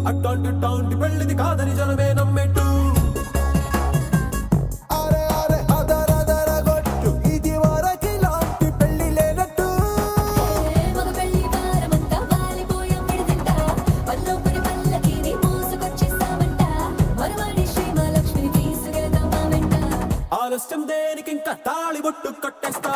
అట్టాంటి పెళ్ళిది కాదని జనమే నమ్మెట్టు ఇది వరకి లాంటి పెళ్లి లేనట్టు ఆలస్యం దేనికి ఇంకా తాళి బొట్టు కట్టేస్తా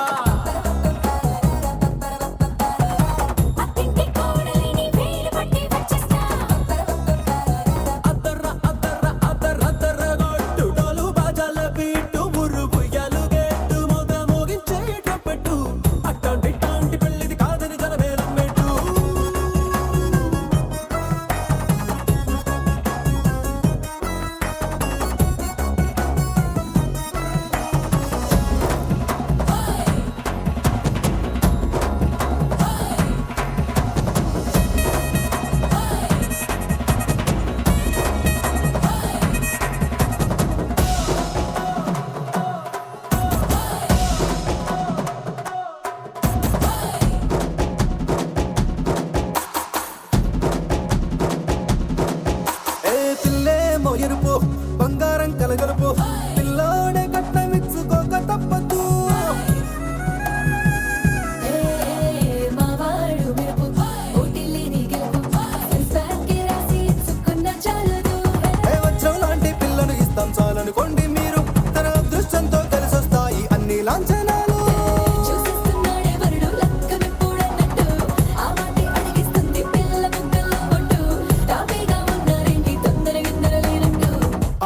ఎరుపు బంగారం కలగలుపు పిల్లోడే కట్టమిచ్చుకోక తప్పదు వచ్చం లాంటి పిల్లను ఇస్తాం చాలనుకోండి మీరు తన అదృష్టంతో కలిసొస్తాయి అన్ని లాంఛనాలు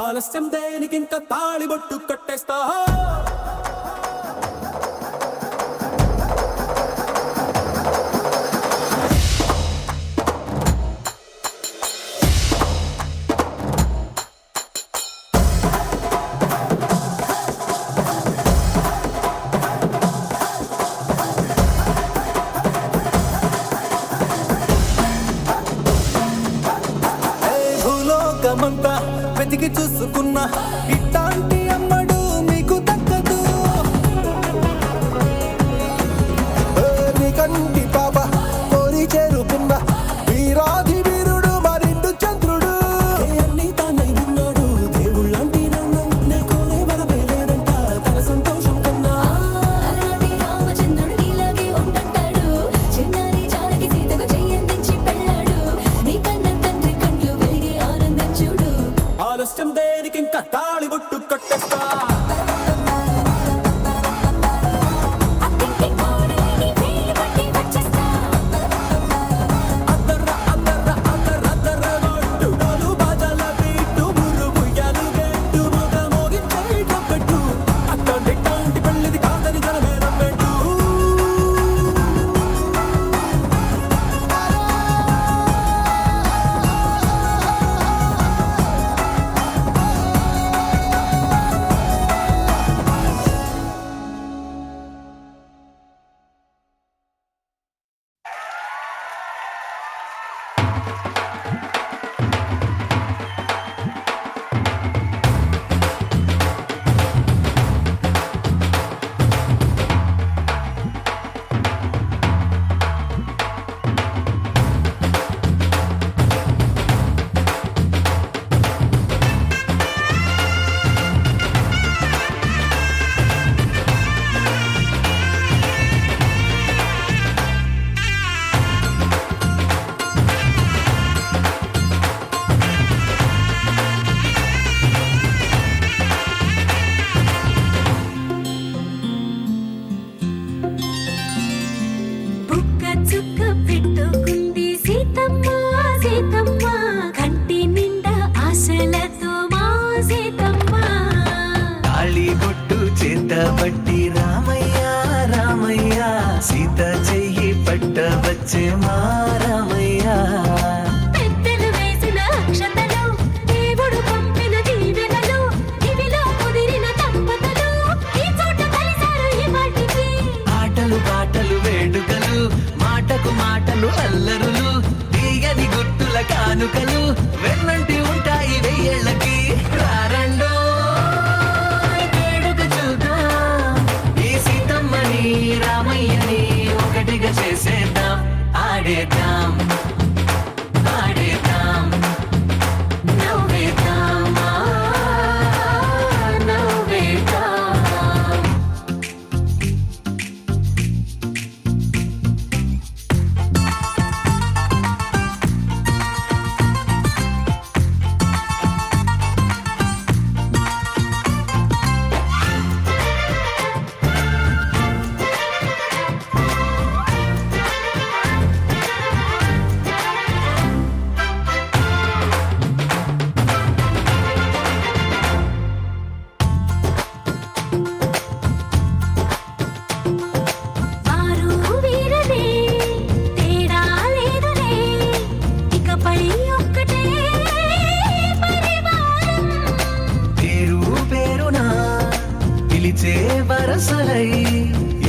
ఆలస్యం దేనికి ఇంకా తాళి బొట్టు కట్టేస్తా భూలోకమంతా వెతికి చూసుకున్నా ఇట్లాంటి అమ్మడు మీకు దక్కదు కంటి పాప కోరి చేరుకున్న వీరాధి వీరుడు మరిండు చంద్రుడు అన్ని తానై ఉన్నాడు దేవుళ్ళంటి నన్ను నే కోరే వరవేలేడంట తన సంతోషం కన్నా ఆలస్యం దేనికి ఇంకా తాళి బొట్టు కట్టేస్తా పట్టి రామయ్య రామయ్య సీత చెయ్యి పట్ట వచ్చే మా రామయ్య కానుకలు వెన్నంటి ఉంటాయి వెయ్యేళ్ళకి రారండో వేడుక చూద్దాం ఈ సీతమ్మని రామయ్యని ఒకటిగా చేసేద్దాం ఆడేద్దాం ఆడేద్దాం నవ్వేద్దాం నవ్వేద్దాం వారు వీరనే తేడా లేదులే ఇకపై ఒక్కటే పరివారం పేరు పేరునా పిలిచే వరసలై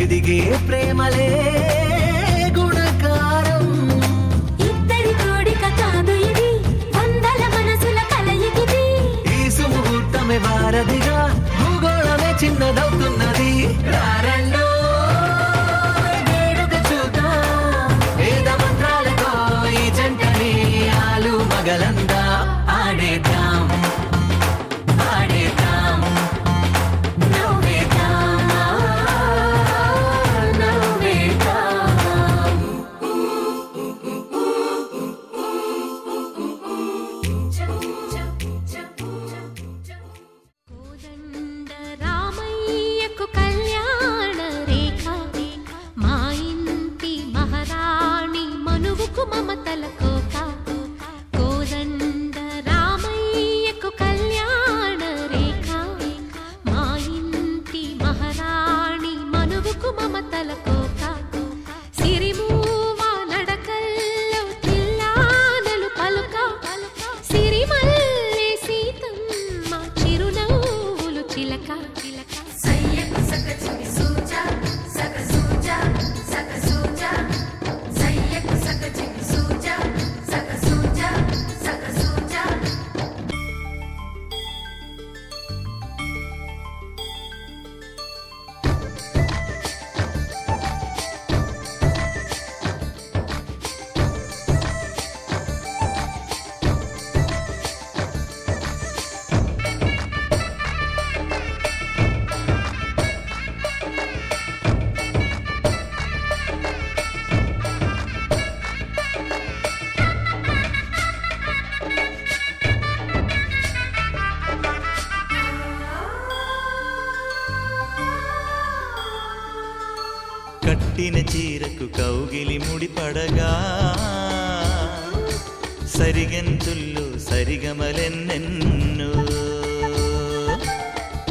ఎదిగే ప్రేమలే గుణకారం ఇద్దరి కోడిక కాదు ఇది వందల మనసుల కలయికిది ఈ సుముహూర్తమే వారధిగా భూగోళమే చిన్నదవుతున్నది రారండో వేడుక చూద్దాం వేద మంత్రాలతో ఈ జంటని ఆలు మగలందా ఆడేద్దాం ఆడేద్దాం నవ్వేద్దాం నవ్వేద్దాం కోదండ రామయ్యకు కళ్యాణ రేఖ మా ఇంటి మహారాణి మనువుకు మమతల కోక కోదండ రామయ్యకు కళ్యాణ రేఖ మా ఇంటి మహారాణి మనువుకు మమతల కోక సిరిమూవ నడకల్లో తిల్లానలు పలుక సిరిమల్లె సీతమ్మ చిరునవ్వులు చిలక సయ్యకు సకచికి సూజా సక సూజా సక సూజా సయ్యకు సకచికి సూజా సక సూజా సక సూజా కట్టిన చీరకు కౌగిలి ముడిపడగా సరిగంతుల్లో సరిగమలెన్నెన్నో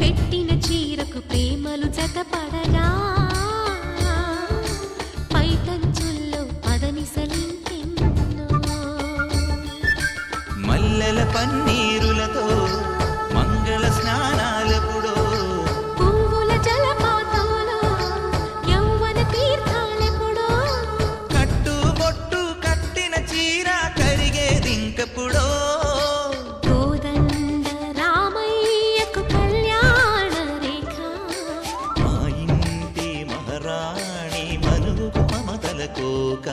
పెట్టిన చీరకు ప్రేమలు జతపడగా పైటంచుల్లో పదనిసలింకెన్నో మల్లెల పన్నీరులతో మంగళ స్నానాలెప్పుడో పువ్వుల జలపాతంలో యౌవన తీర్థాలెప్పుడో కట్టుబొట్టు కట్టిన చీర కరిగేదింకప్పుడో కోదండ రామయ్యకు కళ్యాణ రేఖ మా ఇంటి మహారాణి మనువుకు మమతల కోక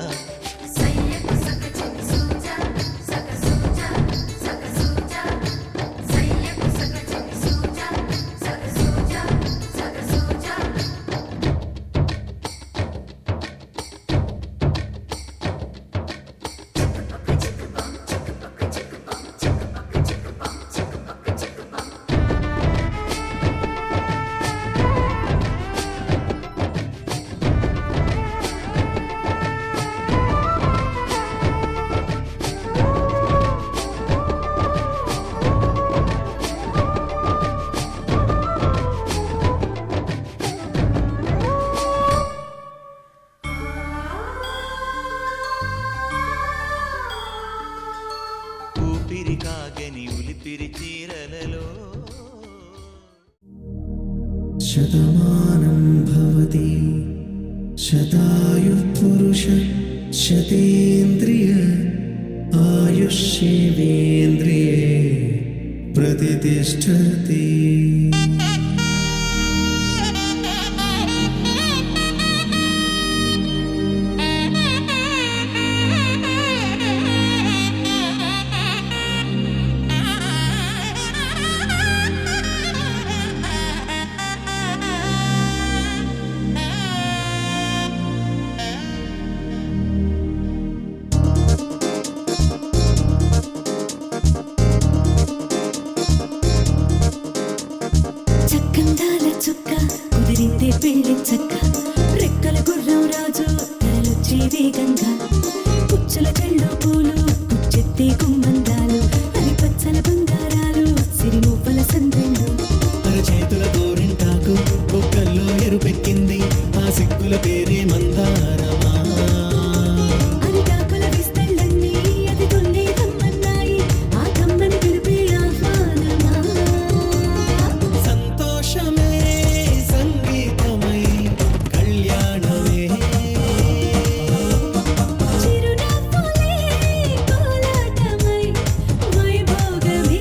సయ్యకు సకచికి సూజా సక సూజా సక సూజా సయ్యకు సకచికి సూజా సక సూజా సక సూజా ఊపిరి కాగని ఉలిపిరి చీరలలో శతమానం భవతి శతాయుః పురుష శతేంద్రియ ఆయు मनुष्येन्द्रिये प्रतिष्ठति। చక్కందాల చుక్క కుదిరిందే పెళ్లి చక్క రెక్కల గుర్రం రాజు తరలొచ్చే వేగంగా పుచ్చుల కళ్ళు పూలు పుచ్చెత్తే గుమ్మందాలు అవి పచ్చల బంగారాలు సిరిమూపల సందెళ్ళు చేతుల గోరింటాకు బొక్కల్లో ఎరుపెక్కింది ఆ సిగ్గుల పేరే మందారమా. అరిటాకుల విస్తళ్ళన్నీ అది తొల్లి కమ్మన్నాయి ఆ కమ్మని పిలిపే ఆహ్వానమా. సంతోషమే సంగీతమై కళ్యాణమే చిరునవ్వులే కోలాటమై వైభోగమే.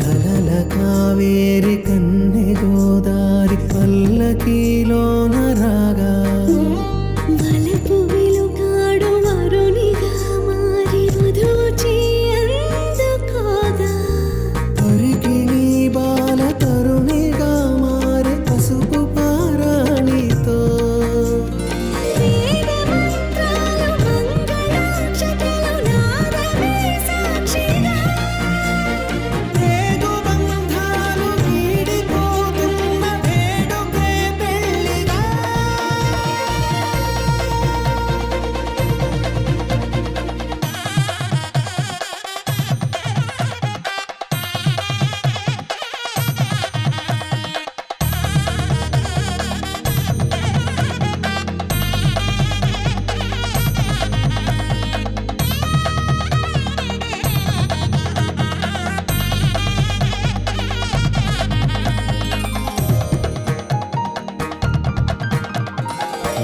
కలల కావేరి కన్నె గోదారి పల్లకీలోన రాగా వలపు వెలుగాడు వరునిగా మారి మధుచి అందుకోగా తొరికి నీ బాల తరుణిగా మారే పసుపు పారాణితో వేద మంత్రాలు మంగళాక్షతలు నాదమే సాక్షిగా రేగు బంధాలు వీడిపోతున్న వేడుకే పెళ్లిగా.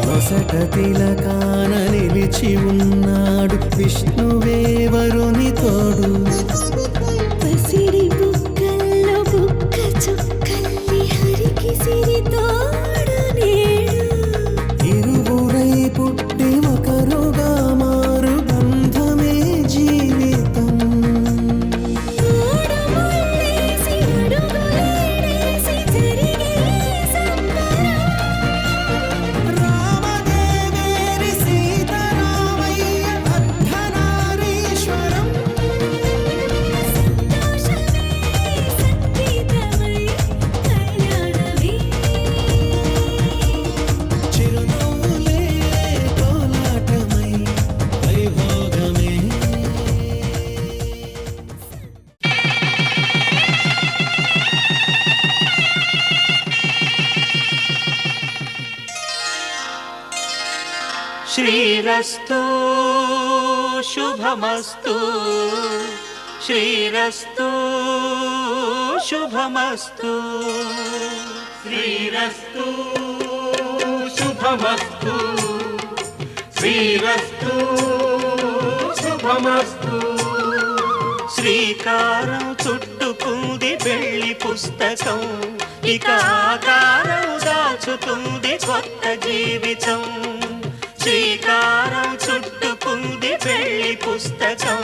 నొసట తిలకాన నిలిచి ఉన్నాడు విష్ణువే వరుని తోడు. పసిడి బుక్కల్లో బుక్క చుక్కల్లి హరికి సిరి తోడు నేడు ఇరువురై పుట్టి ఒకరుగా మారు బంధమే జీవితం. మూడు ముళ్ళేసి అడుగులేసి జరిగే సంబరం రామదేవేరి సీతారామయ్య అర్ధనారీశ్వరం. సంతోషమే సంగీతమై కళ్యాణమే చిరునవ్వులే కోలాటమై వైభోగమే. శ్రీరస్తు శుభమస్తు శ్రీరస్తు శుభమస్తు శ్రీరస్తు శుభమస్తు శ్రీరస్తు శుభమస్తు. శ్రీకారం చుట్టుకుంది పెళ్లి పుస్తకం ఇక ఆకారం దాచుతుంది కొత్త జీవితం. శ్రీకారం చుట్టుకుంది పెళ్లి పుస్తకం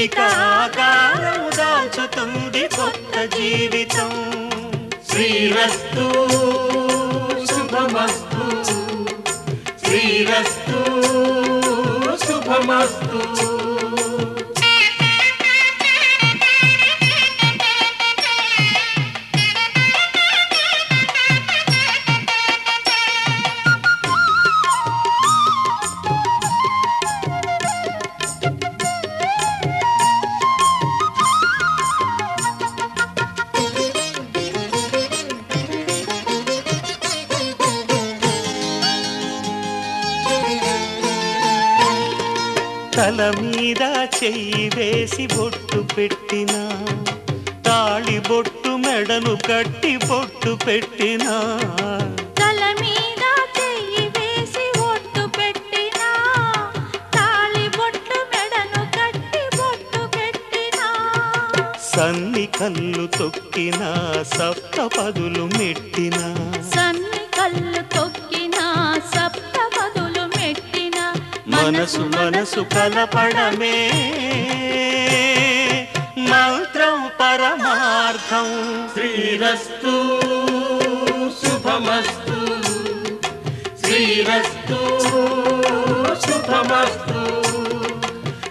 ఇక ఆకారం దాచుతుంది కొత్త జీవితం. శ్రీరస్తు శుభమస్తు శ్రీరస్తు శుభమస్తు. తల మీద చెయ్యి వేసి బొట్టు పెట్టినా తాళి బొట్టు మెడను కట్టి బొట్టు పెట్టినా తల మీద చెయ్యి వేసి ఒట్టు పెట్టినా తాళి బొట్టు మెడను కట్టి బొట్టు పెట్టినా సన్ని కళ్ళు తొక్కినా సప్త పదులు మెట్టినా సన్ని కళ్ళు తొక్కినా సప్త పదులు మెట్టినా మనసు మనసు కలపడమే మంత్రం పరమార్థం శ్రీరస్తు శుభమస్తు శ్రీరస్తు శుభమస్తు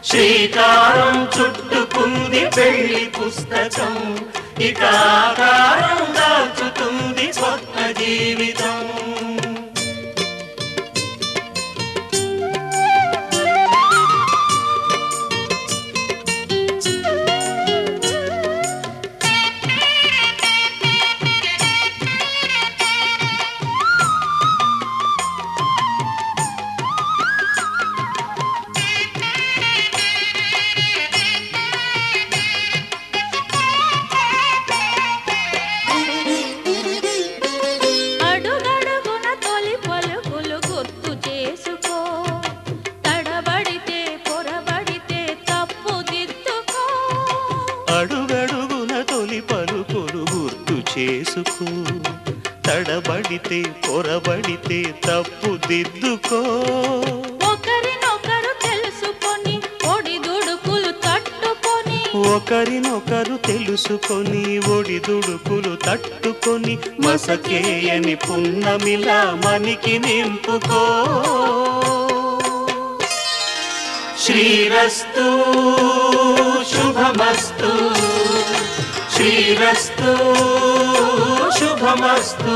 శ్రీకారం చుట్టుకుంది పెళ్లి పుస్తకం ఇక ఆకారం దాచుతుంది కొత్త జీవితం అడుగడుగున తొలి పలుకులు గుర్తు చేసుకో తడబడితే పొరబడితే తప్పు దిద్దుకో అడుగడుగున తొలి పలుకులు గుర్తు చేసుకో తడబడితే పొరబడితే తప్పు దిద్దుకో ఒకరినొకరు తెలుసుకొని ఒడిదుడుకులు తట్టుకొని ఒకరినొకరు తెలుసుకొని ఒడిదుడుకులు తట్టుకొని మసకేయని పున్నమిలా మనికి నింపుకో శ్రీరస్తు శుభమస్తు శ్రీరస్తు శుభమస్తు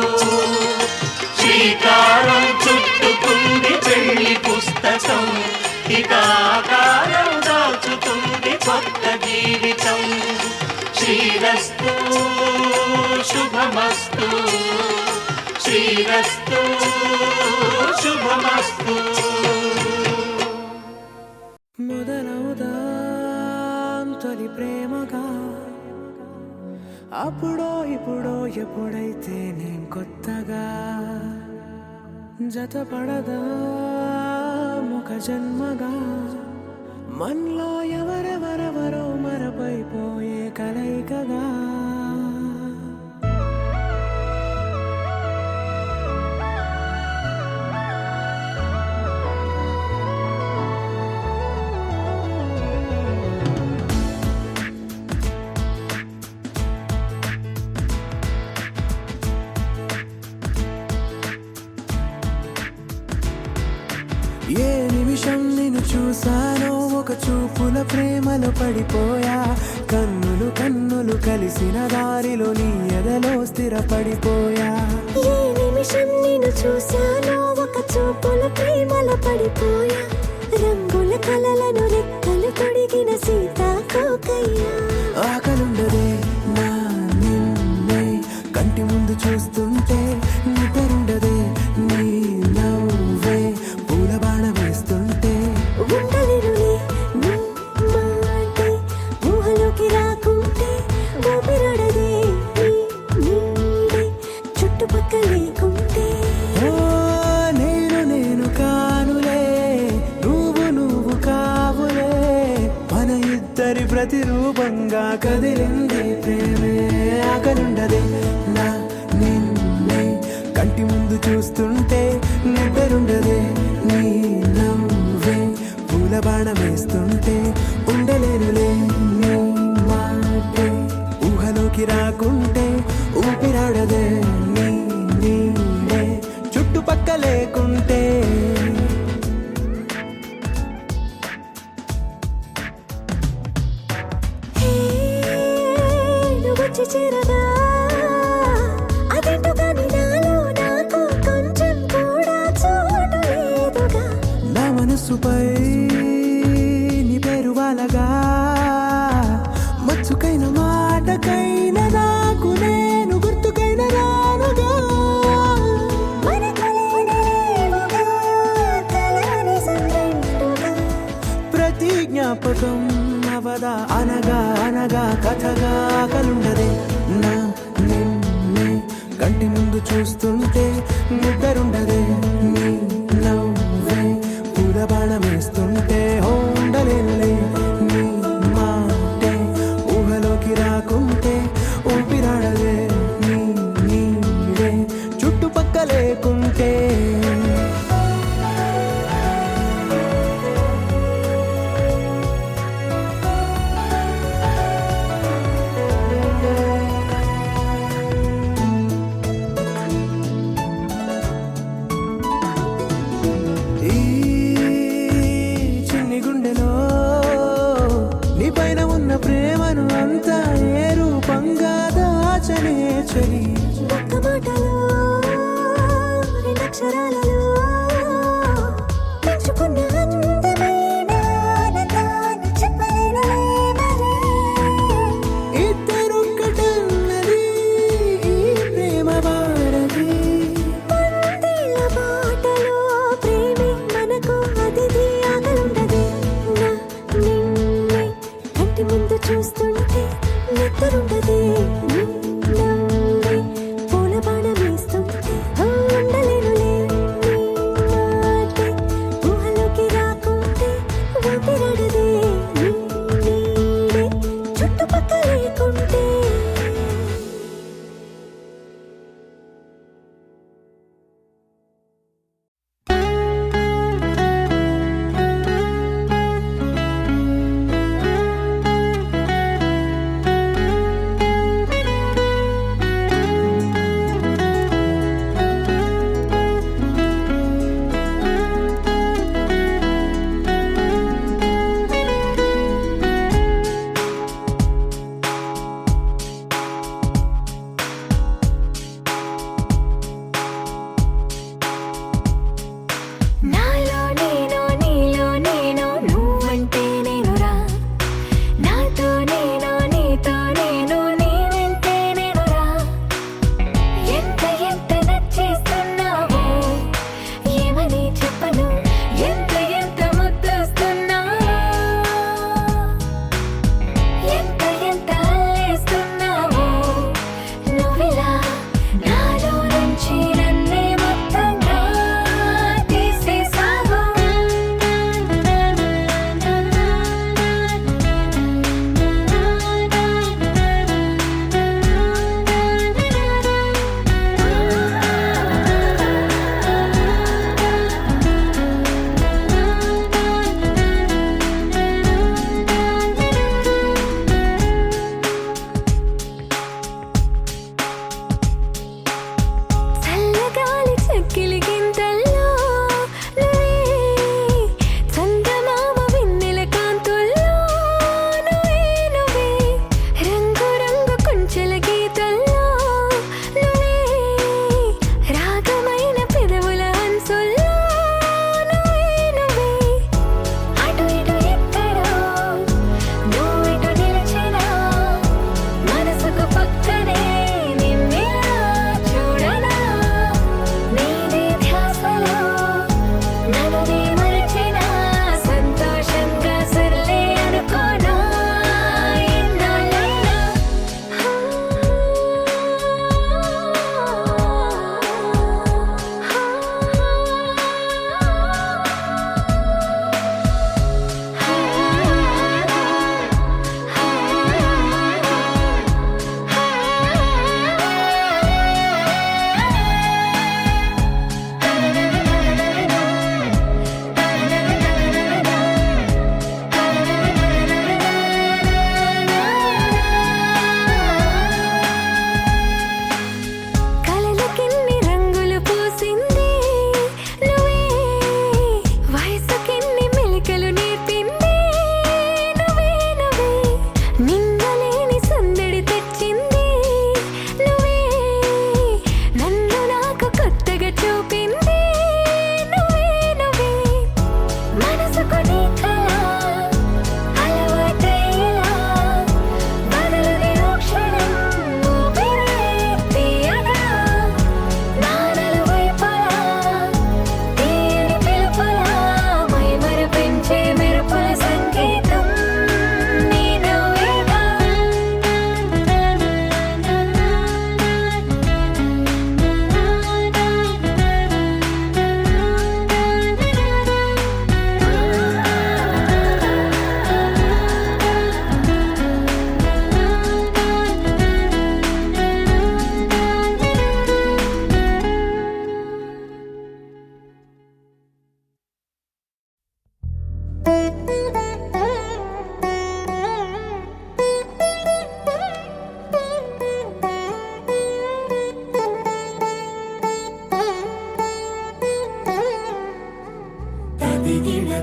శ్రీకారం చుట్టుకుంది పెళ్లి పుస్తకం ఇక ఆకారం దాచుతుంది కొత్త జీవితం శ్రీరస్తు శుభమస్తు శ్రీరస్తు శుభమస్తు మొదలవుదాం తొలి ప్రేమగా అప్పుడో ఇప్పుడో ఎప్పుడైతే నేను కొత్తగా జతపడదా ముఖ జన్మగా మనలో ఎవరెవరెవరో మరపైపోయే కలయికగా ఏ నిమిషం నిన్ను చూసానో ఒక చూపుల ప్రేమలో పడిపోయా కన్నులు కన్నులు కలిసిన దారిలో నీ ఎదలో స్థిరపడిపోయా ఏ నిమిషం నేను చూశానో ఒక చూపుల ప్రేమలో పడిపోయా రంగుల కలలను రెక్కలు తొడిగిన సీతాకోకయ్యా ఆకలుండదే నా నిన్నే కంటి ముందు చూస్తుంటే నిద్రుండదే నీ నవ్వే పూల బాణ వేస్తుంటే ఉండలేనులే నీ మాటే ఊహలోకి రాకుంటే ఊపిరాడదే నీ నీడే చుట్టుపక్కల లేకుంటే ఓ నేను కానులే నువ్వు కావులే మన ఇద్దరి ప్రతిరూపంగా కదిలింది ప్రేమే ఆకలుండదే నా నిన్నే కంటి ముందు చూస్తుంటే నిద్రుండదే నీ నవ్వే పూల బాణం వేస్తుంటే ఉండలేనులే నీ మాటే ఊహలోకి రాకుంటే ఊపిరాడదే నీ నీడే చుట్టుపక్క లేకుంటే నువ్వు వచ్చి చేరగా అదేంటో కానీ నాలో నాకు కొంచెం కూడా చోటు లేదుగా నా మనసుపై నీ పేరు వాలగా మచ్చుకైన మాటకైన నాకు నేను గుర్తుకైన రానుగా మనకు లేనిదేముగా నీకే ఈ చిన్ని గుండెలో నీ పైన ఉన్న ప్రేమను అంతా ఏ రూపంగా దాచనే చలి ఒక్క మాటలో రెండక్షరాలు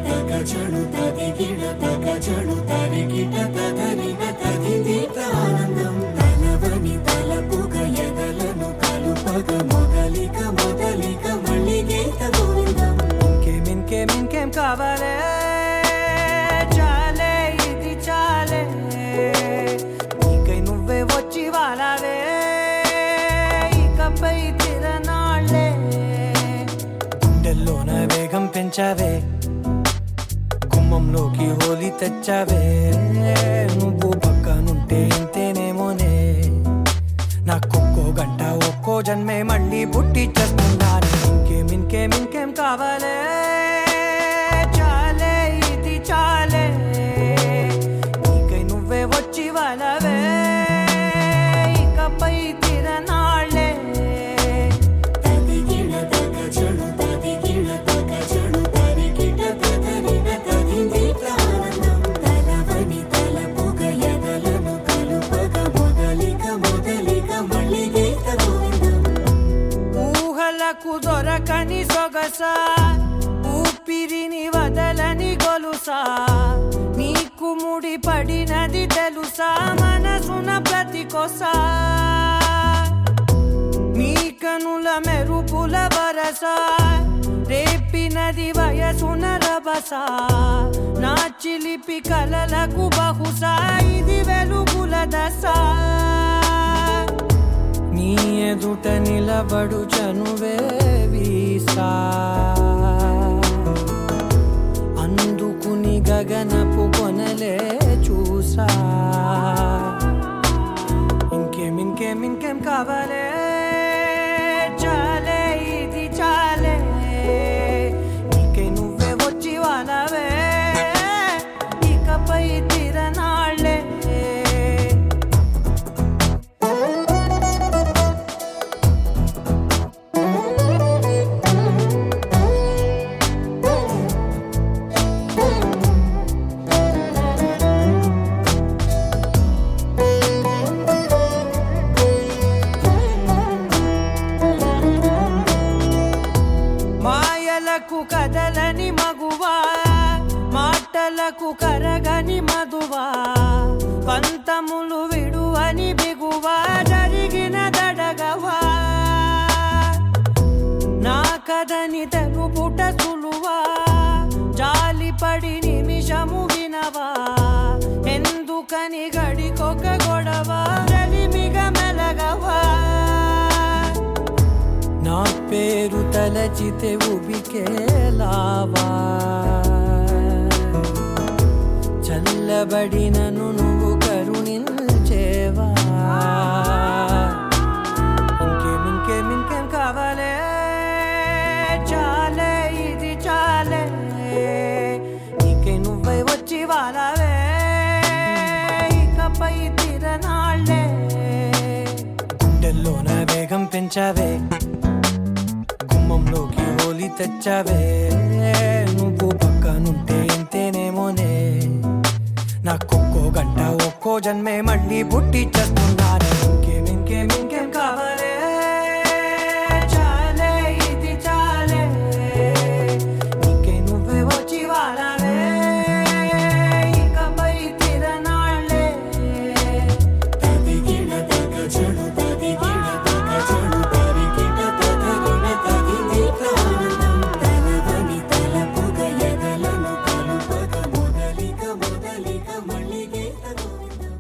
తగ చడు తదిగిడ తగ చడు తరిగిట తదరిన తదిదీత ఆనందం తలవని తలపుగ ఎదలను కలుపగ మొదలిక మొదలిక మళ్ళీ గీత గోవిందం ఇంకేం కావాలే చాలే ఇది చాలే నీకై నువ్వే వచ్చి వాలావే ఇకపై తిరనాళ్ళే గుండెల్లోన వేగం పెంచావే గుమ్మంలోకి హోలీ తెచ్చావే నువ్వు పక్కనుంటే ఇంతేనేమోనే నాకొక్కో గంట ఒక్కో జన్మే మళ్ళీ పుట్టి చేస్తున్నాను ఇంకేం కావాలే చాలే ఇది చాలే నీకై నువ్వే వచ్చి వాళ్ళవే ఇకపై తిరనాళ్ళే తదిగిడ తగ చడు తదిగిడ తగ చడు తరిగిట తదరిన తదిదీత ఆనందం తలవని తలపుగ ఎదలను కలుపగ మొదలిక మొదలిక మళ్ళీ గీత గోవిందం ఊహలకు దొరకని సొగసా ఊపిరిని వదలని గొలుసా నీకు ముడి పడినది తెలుసా మనసున ప్రతి కొసా నీ కనుల మెరుపుల వరస రేపినది వయసున రభస నా చిలిపి కలలకు బహుశా ఇది వెలుగుల దశ నీ ఎదుట నిలబడు చనువే వీసా అందుకుని గగనపు కొనలే చూసా ఇంకేం కావాలే చాలే ఇది చాలే నీకై నువ్వే వచ్చి వాలవే ఇకపై తిరనాళ్ళే మాయలకు కదలని మగువా మాటలకు కరగని మధువా పంతములు విడువని బిగువా జరిగిన దడగవా నా కదని తెలుపుట సులువా జాలిపడి నిమిషము వినవా ఎందుకని గడికొక గొడవ రలిమిగ మెలగవా నా పేరు తలచితే ఉబికేలావా చల్లబడినను నువ్వు కరుణించేవా ఇంకేం కావాలే చాలే ఇది చాలే నీకై నువ్వై వచ్చి వాలవే ఇకపై తిరనాళ్ళే గుండెల్లోన వేగం పెంచావే గుమ్మంలోకి హోలీ తెచ్చావే నువ్వు పక్కనుంటే ఇంతేనేమోనే నాకొక్కో గంట ఒక్కో జన్మే మళ్ళీ పుట్టి చేస్తున్నాను ఇంకేం కావాలే చాలే ఇది చాలే నీకై నువ్వే వచ్చి వాలవే ఇకపై తిరనాళ్ళే తదిగిడ తగ చడు తదిగిడ తగ చడు తరిగిట తదరిన తదిదీత ఆనందం తలవని తలపుగ ఎదలను కలుపగ మొదలిక మొదలిక మళ్ళీ గీత గోవిందం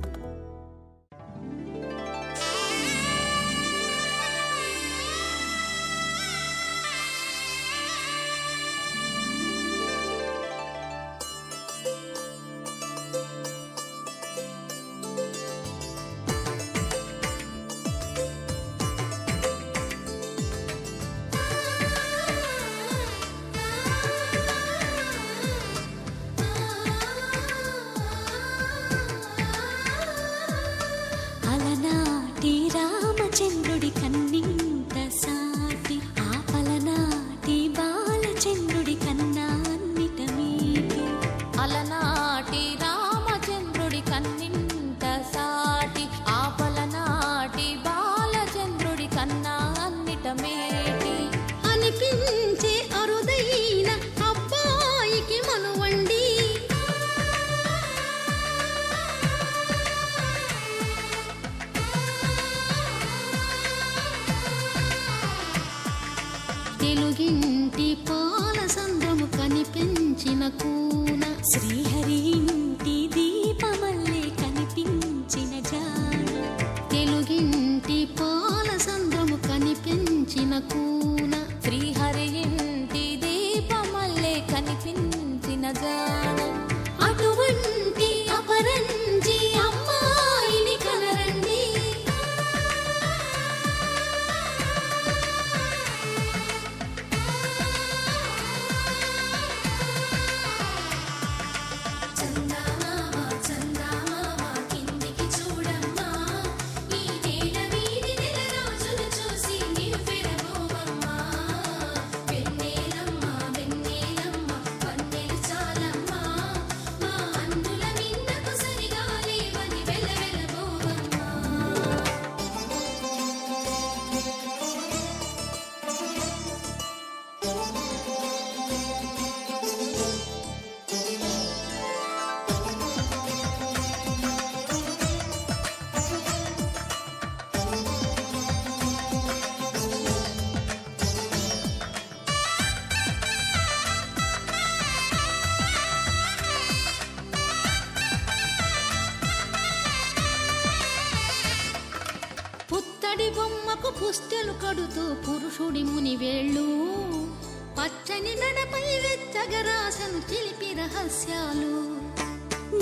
తెలుగింటి పాల సంద్రము కనిపించిన కూన శ్రీహరి ఇంటి దీపమల్లే కనిపించిన జాన తెలుగింటి పాల సంద్రము కనిపించిన కూన శ్రీహరి ఇంటి దీపమల్లే కనిపించిన జాన అటువంటి అపరంజి అమ్మాయిని కనరండి చందమామ చందమామ కిందికి చూడమ్మా ఈ నేల వీధి నెల రోజులు చూసి నివ్వెరబోవమ్మా వెన్నెలమ్మ వెన్నెలమ్మ వన్నెలు చాలమ్మా మా అందుల మిన్నకు సరిగా లేవని వెలవెలబోవమ్మా పుత్తడి బొమ్మకు పుస్తెలు కడుతూ పురుషుడి ముని వేళ్ళు పచ్చని నడపై వెచ్చగరాసను చిలిపి రహస్యాలు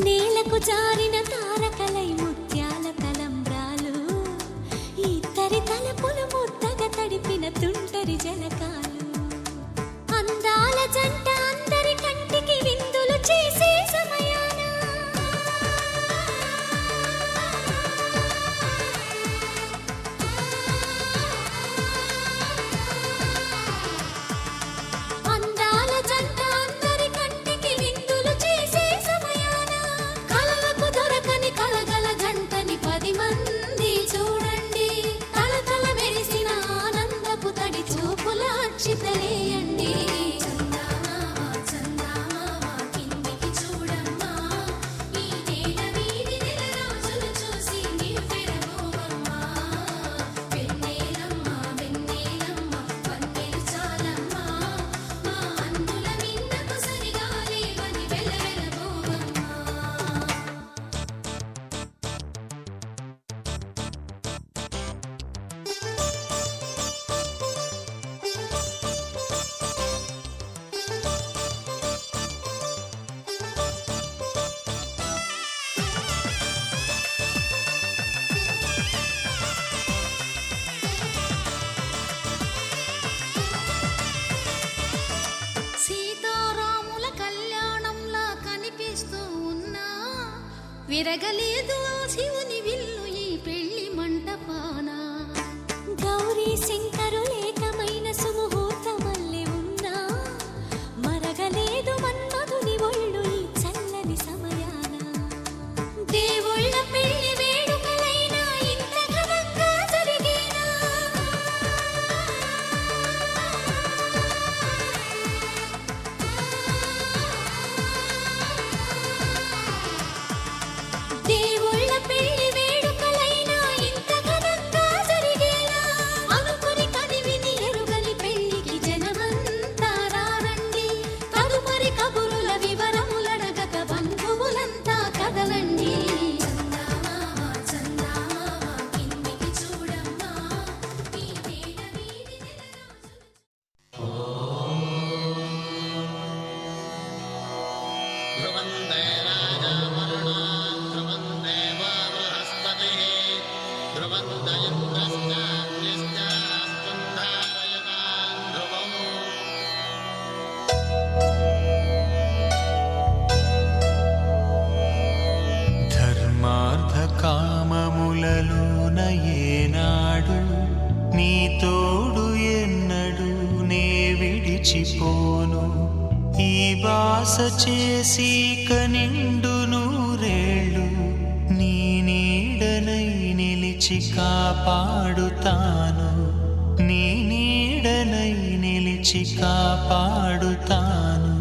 నేలకు జారిన తారకలై ముత్యాల తలంబ్రాలు ఇద్దరి తలపులు ముద్దగా తడిపిన తుంటరి జలకాలు అందాల జంట అందరి కంటికి విందులు చేసే సమయాన అందాల జంట అందరి కంటికి విందులు చేసే సమయాన కలలకు దొరకని కలగల జంటని 10 మంది చూడండి తలతల మెరిసిన ఆనందపు తడి చూపుల అక్షితలేయండి చందమామ చందమామ కిందికి చూడమ్మా ఈ నేల వీధి నెల రోజులు చూసి నివ్వెరబోవమ్మా వెన్నెలమ్మ వెన్నెలమ్మ వన్నెలు చాలమ్మా మా అందుల మిన్నకు సరిగా లేవని వెలవెలబోవమ్మా సీతారాముల కళ్యాణంలా కనిపిస్తూ ఉన్నా విరగలేదు ఆ శివుని విల్లు ఈ పెళ్లి మంటపాన గౌరీ శంకరులేకమైన సుముహూర్తమల్లె ఉన్నా మరగలేదు మన్మధుని ఒళ్ళు ఈ చల్లని సమయాన దేవుళ్ళ పెళ్లి వేడుకలైనా ఇంత ఘనంగా జరిగేనా దేవుళ్ళ పెళ్లి వేడుకలైనా ఇంత ఘనంగా జరిగేనా అనుకుని కనివిని ఎరుగని పెళ్లికి జనమంతా రారండి తదుపరి కబురుల వివరములడగక బంధువులంతా కదలండి చందమామ చందమామ కిందికి చూడమ్మా ఈ నేల వీధి నెల రోజులు ధ్రువం దేవానామరుణాం ధ్రువం దేవా బృహస్పతిః ధ్రువం దయంద్రశ్చాగ్నిశ్చాస్తం ధారయతాం ధ్రువం ధర్మార్థ కామములలోన ఏనాడు నీ తోడు ఎన్నడు నే విడిచిపోను ఈ బాస చేసి కనిండు నూరేళ్ళు నీ నీడనై నిలిచి కాపాడుతాను నీ నీడనై నిలిచి కాపాడుతాను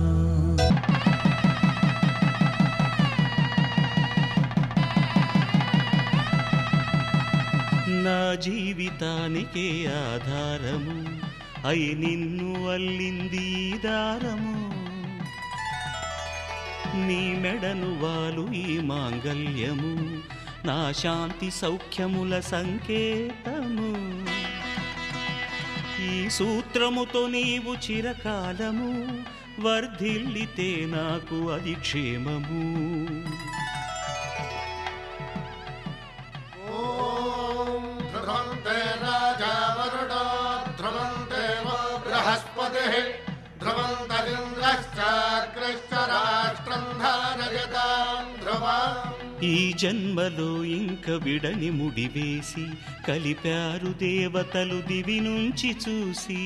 నా జీవితానికే ఆధారము అయి నిన్ను అల్లింది ఈ దారము నీ మెడను వాలు ఈ మాంగల్యము నా శాంతి సౌఖ్యముల సంకేతము ఈ సూత్రముతో నీవు చిరకాలము వర్ధిల్లితే నాకు అది క్షేమము ఓం ధ్రువంతే రాజా వరుడో ధ్రువంతే వో బృహస్పతిః ధ్రువంతరింద్రశ్చాగ్రశ్చ రాష్ట్రం ధారయతాం ధ్రువం ఈ జన్మలో ఇంక విడని ముడివేసి కలిపారు దేవతలు దివి నుంచి చూసి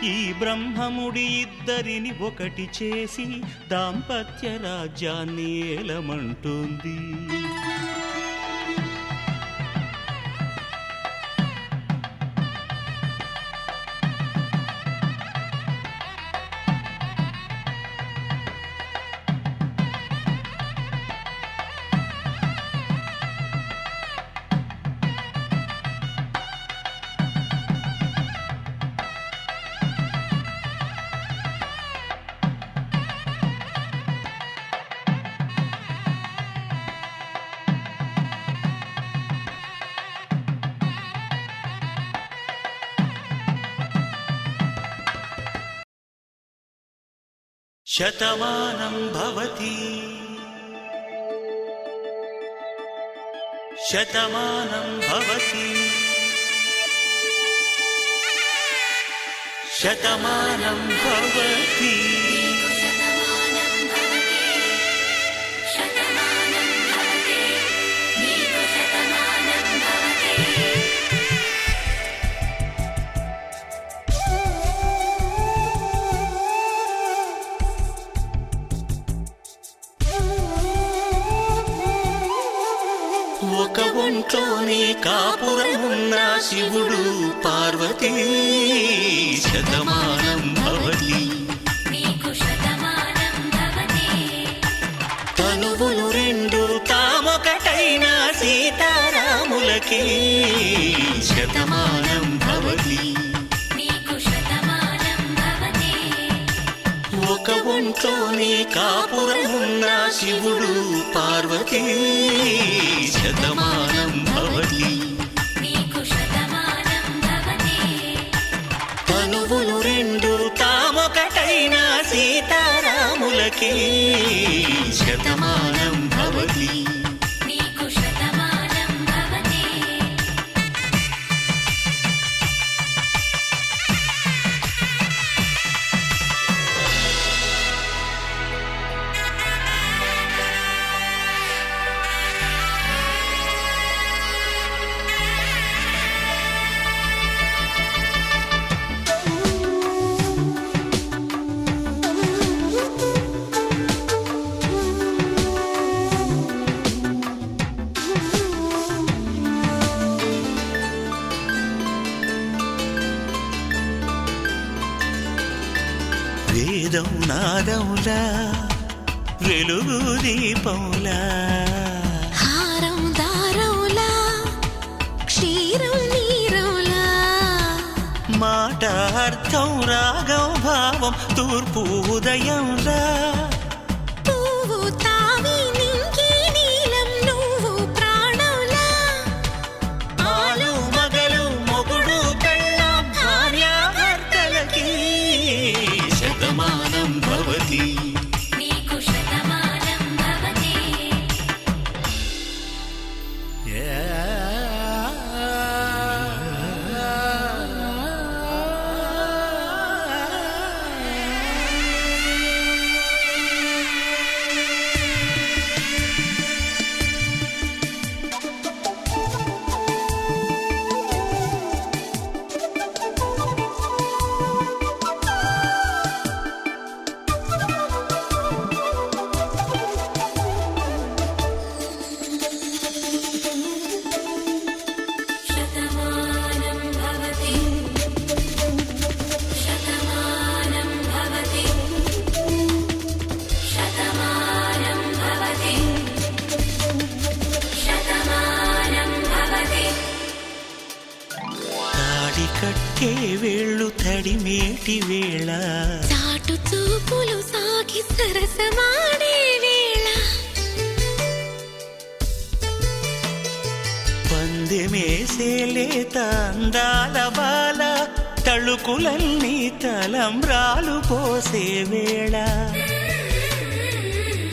ఈ బ్రహ్మముడి ఇద్దరిని ఒకటి చేసి దాంపత్య రాజ్యాన్ని ఏలమంటుంది శతమానం భవతి శతమానం భవతి శతమానం భవతి ఒక ఒంట్లోనే కాపురమున్న శివుడు పార్వతీ శతమానం భవతి తనువులు రెండు తామొకటైన సీతారాములకి శతమానం భవతి ఒక ఒంట్లోనే కాపురమున్న శివుడు పార్వతీ శతమానం భవతి తనువులు రెండు తామొకటైన సీతారాములకి శతమానం భవతి వేదం నాదములా వెలుగు దీపములా హారం దారౌలా క్షీరం నీరౌలా మాట అర్థం రాగం భావం తూర్పు ఉదయంలా పువ్వు తావి నింగి నీలం నువ్వు ప్రాణంలా ఆలు మగలు మొగుడు పెళ్ళాం భార్యాభర్తలకి శతమానం భవతి తడిమేటి వేళ చాటు చూపులు సాగి సరసమాడే వేళ పందెమేసేలేత అందాల బాల తళుకులన్నీ తలంబ్రాలు పోసే వేళ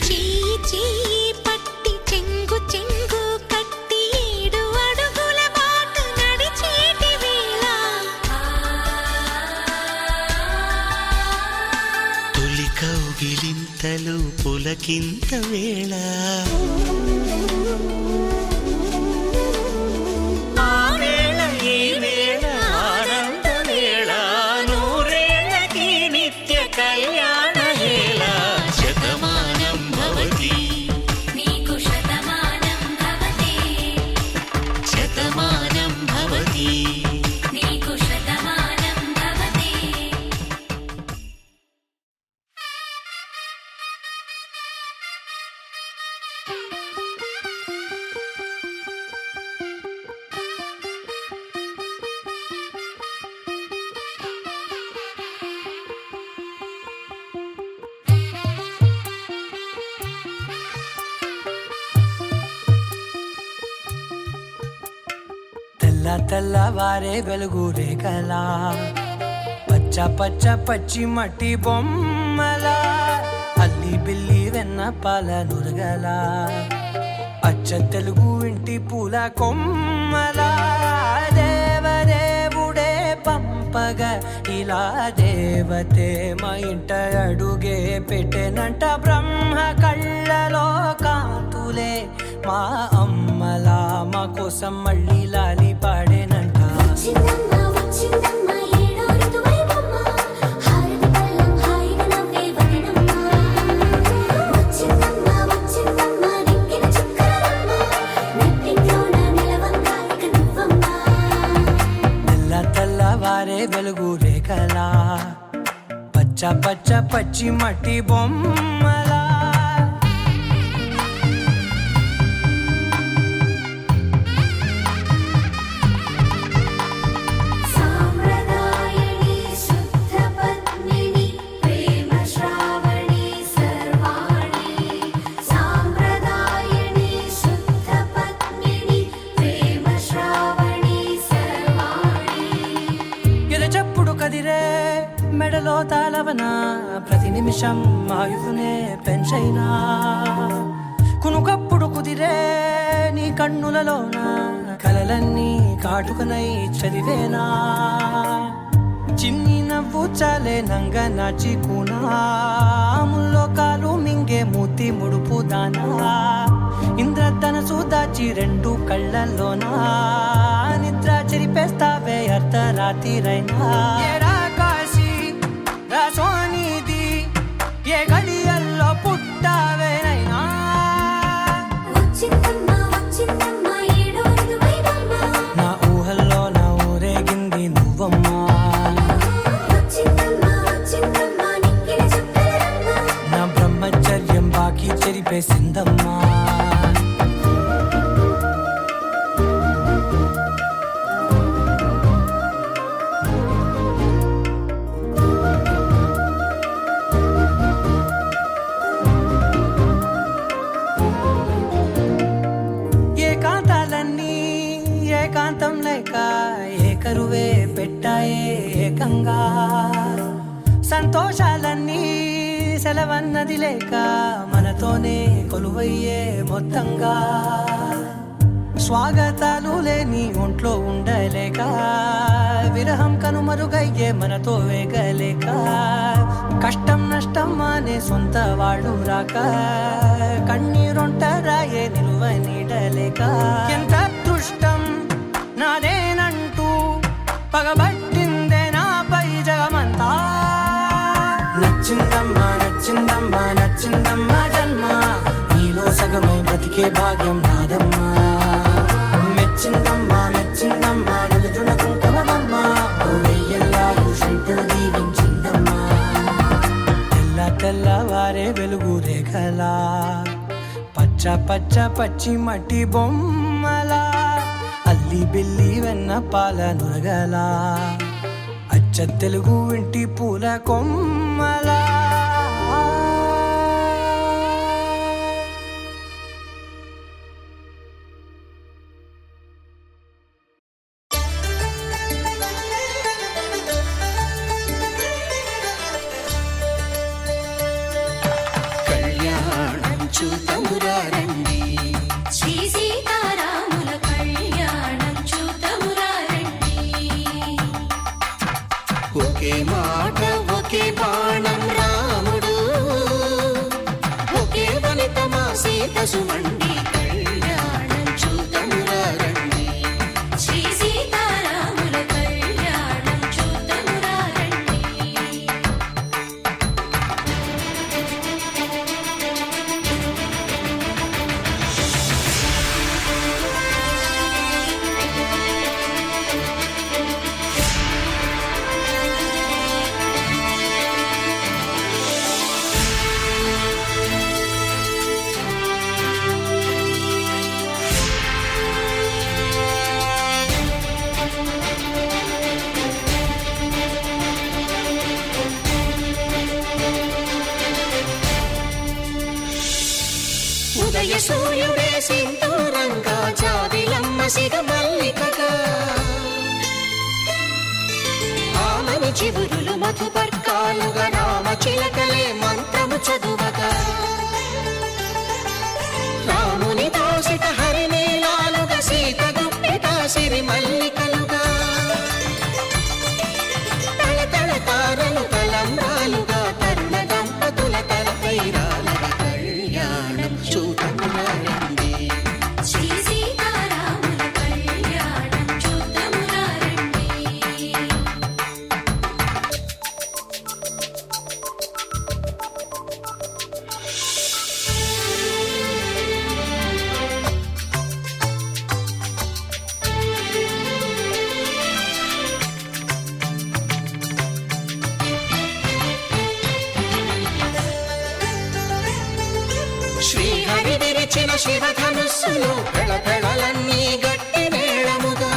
చెయ్యి చెయ్యి పట్టి చెంగు చెంగు కట్టి 7 అడుగుల బాట నడిచేటి వేళ తొలి కౌగిలింతలు పులకింత వేళ ఆ వేళ ఈ వేళ ఆనంద వేళ నూరేళ్ళకి నిత్య కళ్యాణ వేళ శతమానం భవతి నీకు శతమానం భవతి శతమానం భవతి నీకు శతమానం భవతి తెల్ల తెల్లవారే వెలుగు రేఖలా పచ్చ పచ్చ పచ్చి మట్టి బొమ్మలా అల్లి బిల్లి వెన్న పాల నురగలా అచ్చ తెలుగు ఇంటి పూల కొమ్మలా దేవదేవుడే పంపగా ఇలా దేవతే మా ఇంట అడుగే పెట్టెనంట బ్రహ్మ కళ్ళలో కాంతులే మా అమ్మలా మా కోసం మళ్ళీ లాలి పాడేనంట వచ్చిందమ్మ వచ్చిందమ్మ ఏడో ఋతువైవమ్మ హారతి పళ్ళం హాయిగా నవ్వే వదనమ్మ వచ్చిందమ్మ వచ్చిందమ్మ నెక్కిన చుక్కలమ్మ నెట్టింట్లోన నిలవంగా ఇక నువ్వమ్మ తెల్ల తెల్లవారే వెలుగు రేఖలా పచ్చ పచ్చ పచ్చి మట్టి బొమ్మలా సాంప్రదాయని శుద్ధ పద్మిని ప్రేమ శ్రావణి సర్వాణి సాంప్రదాయని శుద్ధ పద్మిని ప్రేమ శ్రావణి సర్వాణి ఎరచప్పుడు కదిరే మెడలో తాళవన ప్రతి నిమిషం ఆయువునే పెంచైనా కునుకప్పుడు కుదిరే నీ కన్నులలోన కలలన్నీ కాటుకనై చదివేనా చిన్ని నవ్వు చాలే నంగ నాచి కూనాముల్లో కాలు మింగే మూతి ముడుపు దానా ఇంద్రధనసు దాచి 2 కళ్ళల్లోనా నిద్ర చెరిపేస్తావే అర్ధరాత్రిరైనా ఏరా కాశీ రా సోనిది ఏ గడియల్లో పుట్టావేనైనా వచ్చిందమ్మ వచ్చిందమ్మ ఏడో ఋతువైవమ్మ నా ఊహల్లో నా ఊరేగింది నువ్వమ్మా వచ్చిందమ్మ వచ్చిందమ్మ నెక్కిన చుక్కలమ్మ నా బ్రహ్మచర్యం బాకీ చెరిపేసిందమ్మా ఏకాంతాలన్నీ ఏకాంతం లేక ఏకరువే పెట్టాయే ఏకంగా సంతోషాలన్నీ సెలవన్నది లేక మనతోనే కొలువయ్యే మొత్తంగా స్వాగతాలు లేని ఒంట్లో ఉండలేక విరహం కనుమరుగయ్యే మనతో వేగలేక కష్టం నష్టం అనే సొంత వాళ్ళు రాక కన్నీరొంటరాయే నిలువ నీడలేక ఎంత అదృష్టం నాదేనంటూ పగబట్టిందే నాపై జగమంతా నచ్చిందమ్మా నచ్చిందమ్మా నచ్చిందమ్మా జన్మ నీలో సగమై బ్రతికే భాగ్యం నాదమ్మా మెచ్చిందమ్మా మెచ్చిందమ్మా నిలుచున్న కుంకుమమ్మా ఓ వెయ్యల్లాగు శంకులు దీవించిందమ్మా తెల్ల తెల్లవారే వెలుగు రేఖలా పచ్చ పచ్చ పచ్చి మట్టి బొమ్మలా అల్లి బిల్లి వెన్న పాల నురగలా అచ్చ అచ్చ తెలుగు ఇంటి పూల కొమ్మలా కళ్యాణం చూతమురా రండి శ్రీ సీతారాముల కళ్యాణం చూతమురా రండి ఒకే మాట ఒకే బాణం రాముడు ఒకే వనిత మా సీత సుమండి కళ్యాణం చూతమురా రండి శ్రీ సీతారాముల కళ్యాణం చూతమురా రండి ఉదయ సూర్యుడే సింధూరంగా జాబిలమ్మ సిగ మల్లికగా ఆమని చివురులు మధుపర్కాలుగా రామ చిలకలే మంత్రము చదువగా రాముని దోసిట హరినీలాలుగా సీత గుప్పిట సిరి మల్లికలుగా తల తల తారలు తలంబ్రాలుగా తరుణ దంపతుల తలపై రాలగా కళ్యాణం చూతమురా రండి శ్రీ సీతారాముల కళ్యాణం చూతమురా రండి శ్రీహరి విరిచిన శివధనుస్సులు పెళపెళలన్నీ గట్టి మేళముగా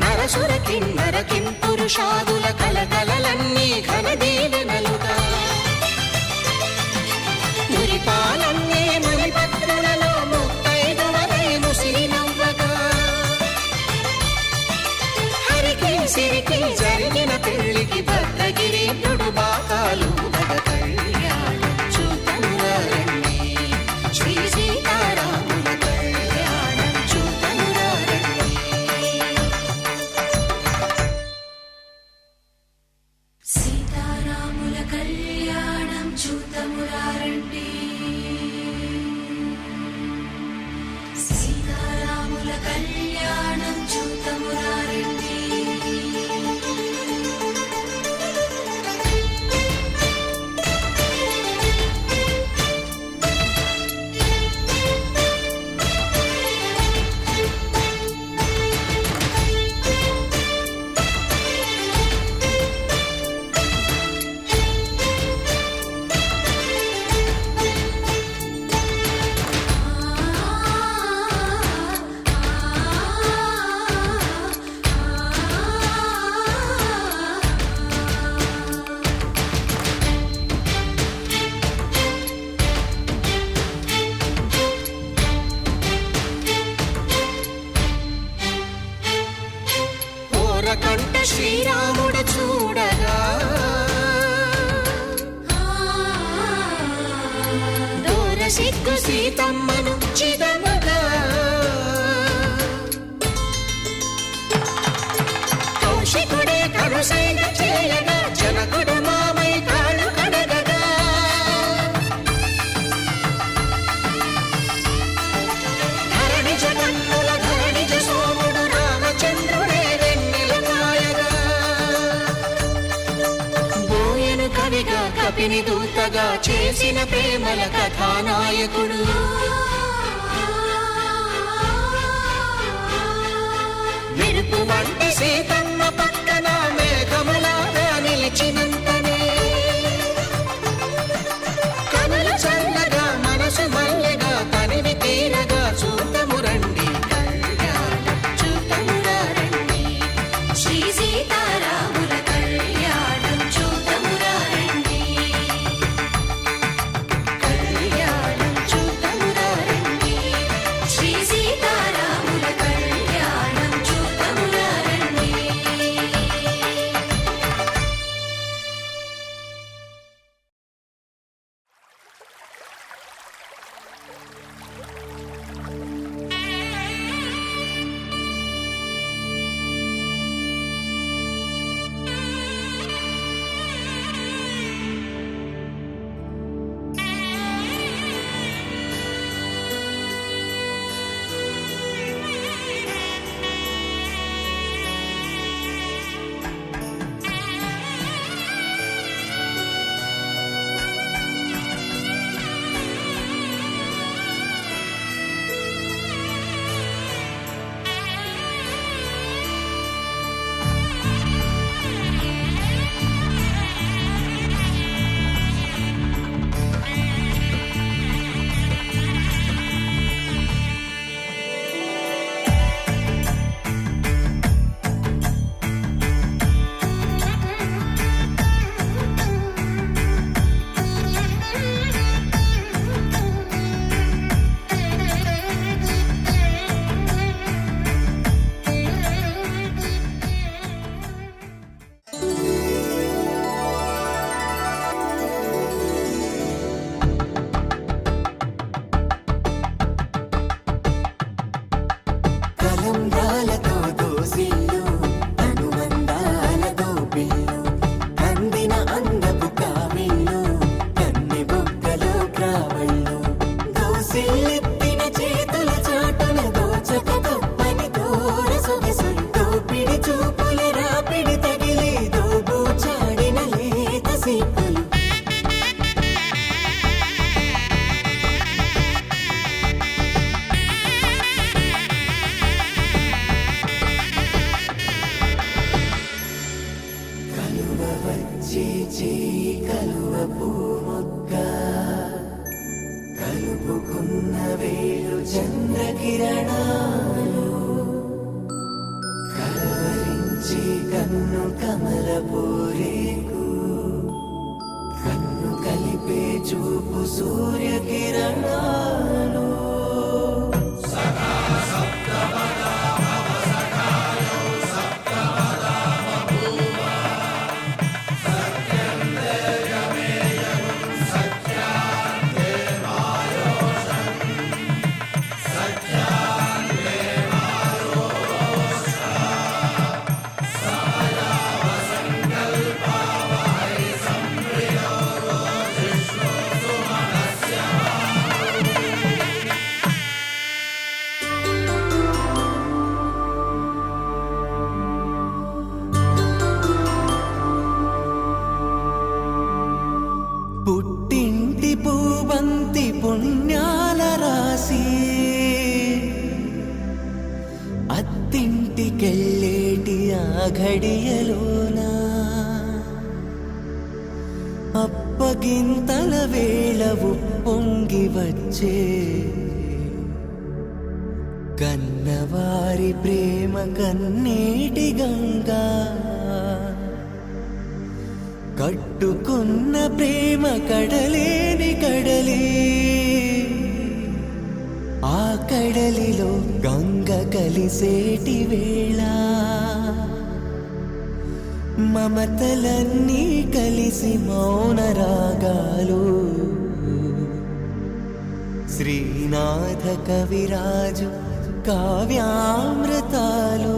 నరసుర కిన్నర కింపురుషాదుల కలకలలన్నీ ఘన దీవెనలుగా మురిపాలన్నీ మణిపత్రులలో ముత్తైదువలై ముసిరి నవ్వగా హరికి సిరికి జరిగిన పెళ్లికి భద్రగిరి బాకాలు కళ్యాణం చూతమురా రండి శ్రీ సీతారాముల కళ్యాణం చూతమురా రండి సీతారాముల కళ్యాణం చూతమురా రండి సీతారాముల కళ్యాణం చూతమురా రండి కంట శ్రీరాముడు చూడగా దూర సిగ్గు సీతమ్మను చిదమగా కౌశికుడే కరుసైన చేయగా జనకుడు మామై కాళ్ళు కడగగా ధరణి జగన్నుల ధరణిజ సోముడు రామచంద్రుడే వెన్నెల కాయగా బోయను కవిగా కపిని దూతగా చేసిన ప్రేమల కథానాయకుడు మెరుపు వంటి సీతమ్మ పక్కన మేఘములాగా నిలిచినంతనే కనుల చల్లగా మనసు మల్లెగా తనివి తీరగా చూతము రండి కళ్యాణం చూతమురా రండి శ్రీ వచ్చి చేయి కలువ పూమొక్క కలుపుకున్న వేలు చంద్రకిరణాలు కలవరించి కన్ను కమల పూరేకు కన్ను కలిపే చూపు సూర్యకిరణాలు పుట్టింటి పూవంతి పుణ్యాల రాసి అత్తింటికెళ్ళేటి ఆ ఘడియలోన అప్పగింతల వేళ ఉప్పొంగి వచ్చే కన్నవారి ప్రేమ కన్నీటి గంగా కట్టుకున్న ప్రేమ కడలేని కడలి ఆ కడలిలో గంగ కలిసేటి వేళ మమతలన్నీ కలిసి మౌన రాగాలు శ్రీనాథ కవిరాజు కావ్యామృతాలు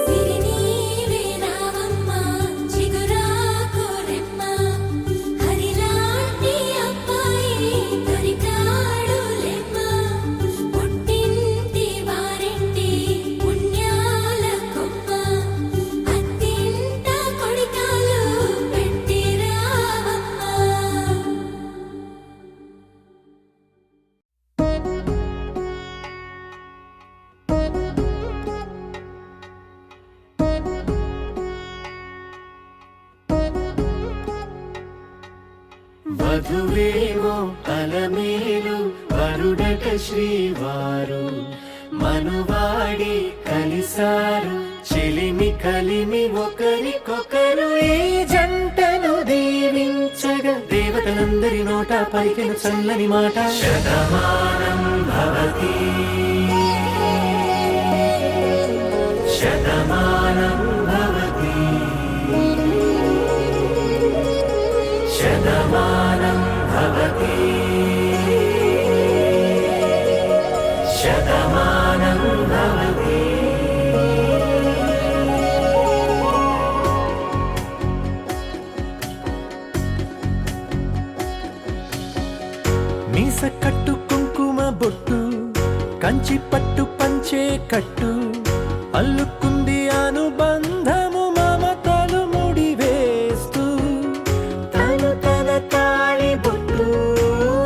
సిరినీవే రావమ్మ చిగురాకు రెమ్మ హరిలాంటి అబ్బాయి దొరికాడు లెమ్మ పుట్టింటి వారింటి పుణ్యాల కొమ్మ అత్తింట కొడికాలు పెట్టి రావమ్మ. వధువేమో అలమేలు వరుడట శ్రీవారు మనువాడి కలిసారు చెలిమి కలిమి ఒకరికొకరు ఈ జంటను దీవించగా దేవతలందరి నోట పలికిన చల్లని మాట శతమానం భవతి శతమానం భవతి శతమానం భవతి శతమానం భవతి. మీస కట్టు కుంకుమ బొట్టు కంచి పట్టు పంచే కట్టు అల్లుకుంది అనుబంధము మమతలు ముడివేస్తూ తను తన తాళి బొట్టు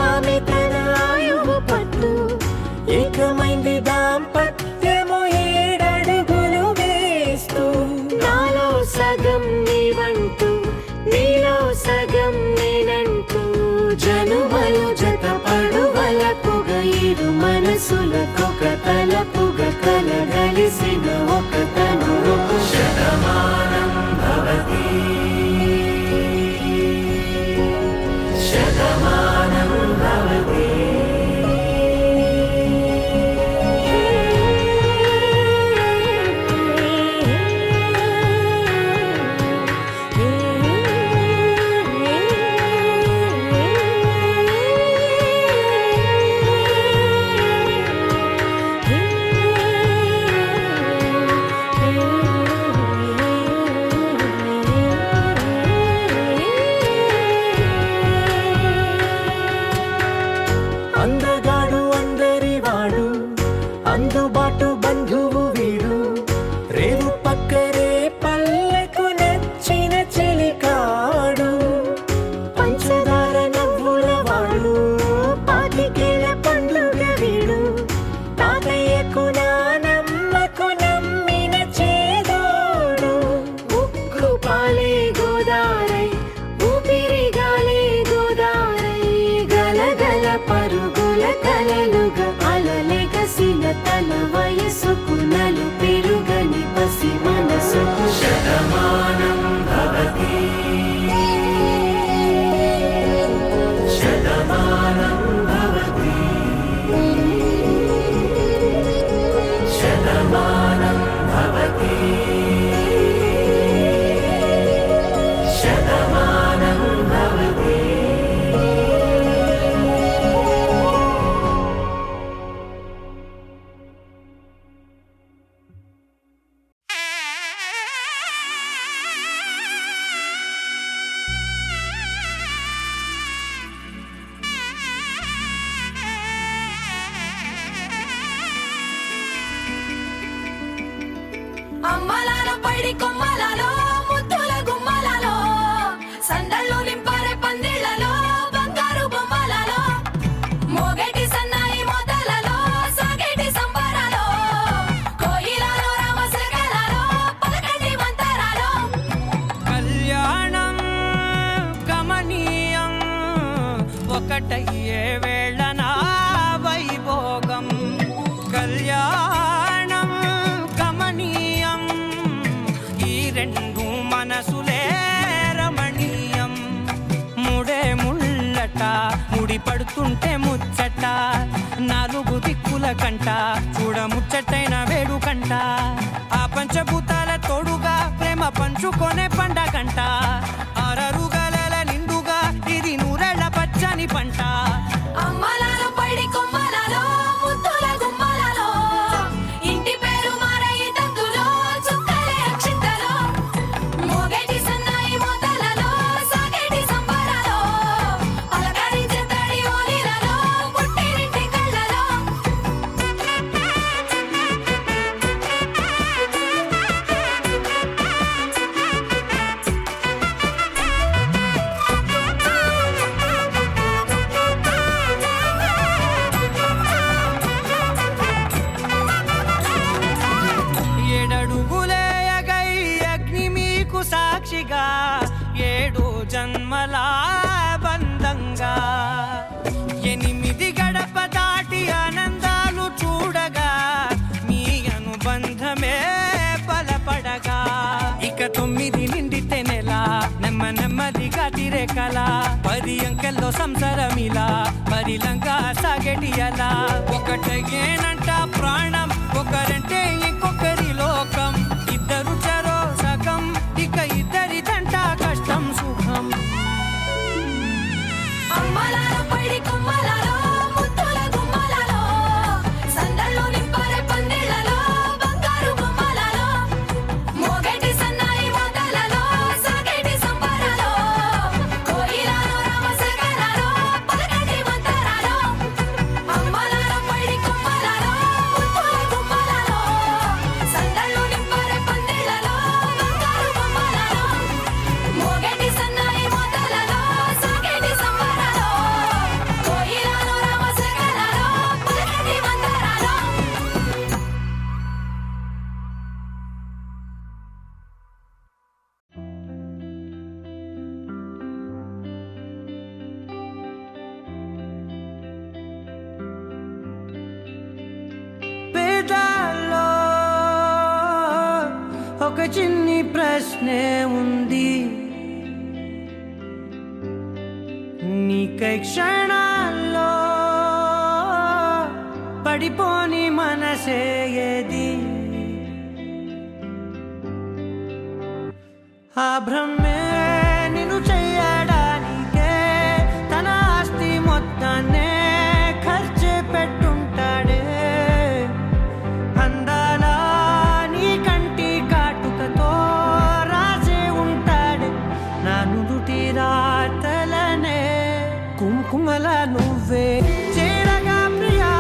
ఆమె తన ఆయువు పట్టు ఏకమైంది దాంపత్యము 7 అడుగులు వేస్తూ నాలో సగం నీవంటూ నీలో సగం నేనంటూ జనుమలు జత పడువలపుగ ఇరు మనసులకొక తలపుగ కలగలిసిన ఒక తను శతమానం భవతి శతమానం భవతి. పైడి కొమ్మలలో ముద్దుల గుమ్మలలో సందళ్ళు నింపారే పందిళ్లలో బంగారు బొమ్మలలో మోగేటి సన్నాయి మోతలలో సాగేటి సంబరాలో కోయిలలో రామశకలలో పలకటి మంతరాలో కళ్యాణం గమనీయం ఒకటయ్యే వేళ నా వైభోగం కళ్యాణం గమనీయం ఈ రెండు మనసులే రమణీయం ముడే ముళ్ళట ముడి పడుతుంటే ముచ్చట నాలుగు దిక్కుల కంట చూడ ముచ్చటైన వేడుకంట ఆ పంచభూతాల తోడుగా ప్రేమ పంచుకొనే పండగంట ఆరరుగల నిండుగా ఇది నూరెళ్ళ పచ్చని పంట అమ్మలలో పైడి కొమ్మలలో ముద్దుల గుమ్మలలో ఇంటి పేరు మారయి తంతులో చుక్కలే అక్షింతలో మోగేటి సన్నాయి మోతలలో సాగేటి సంబరాలో పలకరించే తడి ఓలిలలో పుట్టినింటి కళ్ళలో ఏడడుగులే ఎగై అగ్ని మీకు సాక్షిగా ఏడు జన్మల బంధంగా 8 గడప దాటి ఆనందాలు చూడగా మీ అనుబంధమే బలపడగా ఇక 9 నిండితే నెల నెమ్మదిగా తిరే కల 10 అంకెల్లో సంసారమిలా పరిలంగా సాగేటి అలా ఒకటేనంట ప్రాణం ఒకరంటే ఇంకొకరి లోకం ఇద్దరు చరో సగం ఇక ఇద్దరిదంట కష్టం సుఖం అమ్మలలో పైడి కొమ్మలలో ముద్దుల గుమ్మలలో సందళ్ళు నింపారే పందిళ్లలో బంగారు బొమ్మలలో మోగేటి సన్నాయి మోతలలో సాగేటి సంబరాలో కోయిలలో రామశకలలో పలకటి మంతరాలో అమ్మలలో పైడి కొమ్మలలో ముద్దుల గుమ్మలలో సందళ్ళు నింపారే పందిళ్లలో బంగారు బొమ్మలలో మోగేటి సన్నాయి మోతలలో సాగేటి సంబరాలో కోయిలలో రామశకలలో పలకటి మంతరాలో పేదాల్లో ఒక చిన్ని ప్రశ్నే ఉంది నీకై క్షణాల్లో పడిపోని మనసే ఏది ఆ భ్రమే నిన్ను చెయ్యడానికే తన ఆస్తి మొత్తాన్నే ఖర్చు పెట్టుంటాడే అందాల నీ కంటి కాటుకతో రాసే ఉంటాడే నా నుదుటి రాతలనే కుంకుమల నువ్వే చేరగా ప్రియా